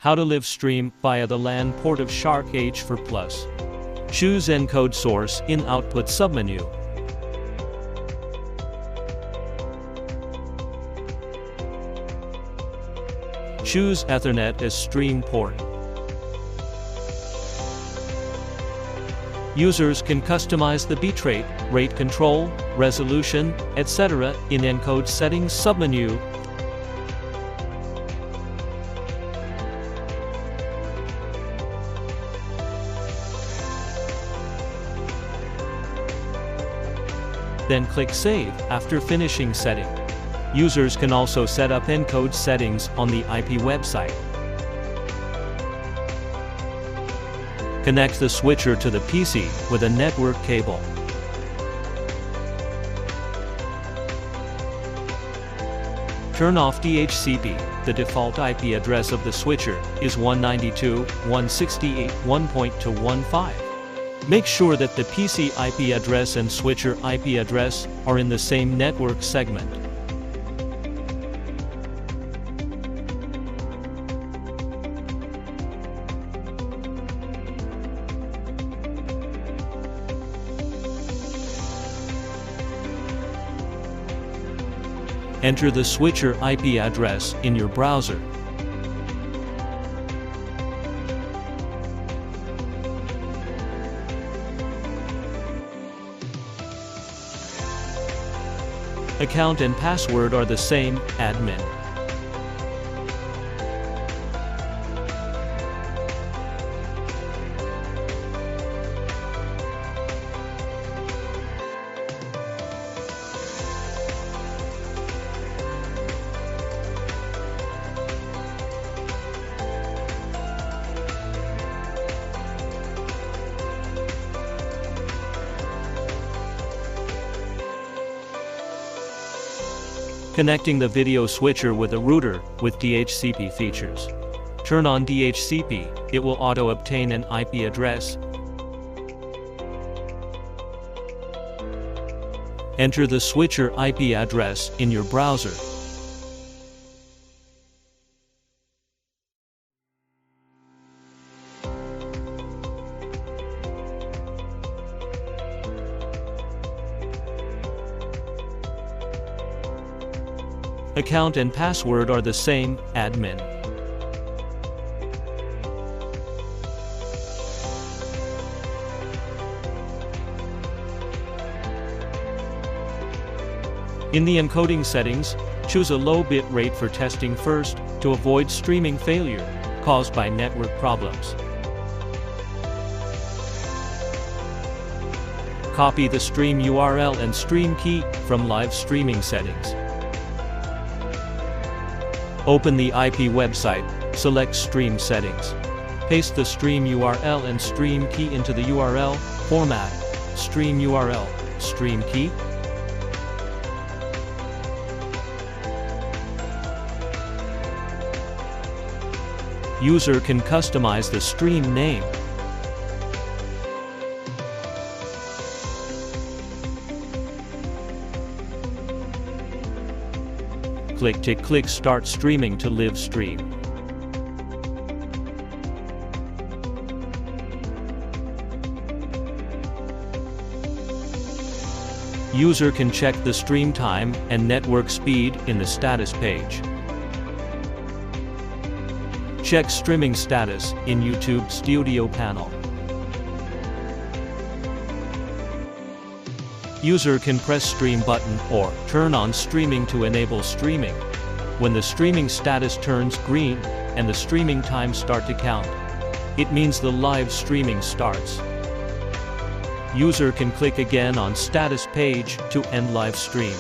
How to live stream via the LAN port of Shark H4 Plus. Choose encode source in output submenu. Choose Ethernet as stream port. Users can customize the bitrate, rate control, resolution, etc. in encode settings submenu. Then click Save after finishing setting. Users can also set up encode settings on the IP website. Connect the switcher to the PC with a network cable. Turn off DHCP. The default IP address of the switcher is 192.168.1.215. Make sure that the PC IP address and switcher IP address are in the same network segment. Enter the switcher IP address in your browser. Account and password are the same, admin. Connecting the video switcher with a router with DHCP features. Turn on DHCP, it will auto-obtain an IP address. Enter the switcher IP address in your browser. Account and password are the same, admin. In the encoding settings, choose a low bit rate for testing first, to avoid streaming failure caused by network problems. Copy the stream URL and stream key from live streaming settings. Open the IP website, select Stream Settings. Paste the stream URL and stream key into the URL format. Stream URL, stream key. User can customize the stream name. Click Start Streaming to live stream. User can check the stream time and network speed in the status page. Check streaming status in YouTube Studio panel. User can press Stream button or turn on streaming to enable streaming. When the streaming status turns green and the streaming time start to count, it means the live streaming starts. User can click again on status page to end live stream.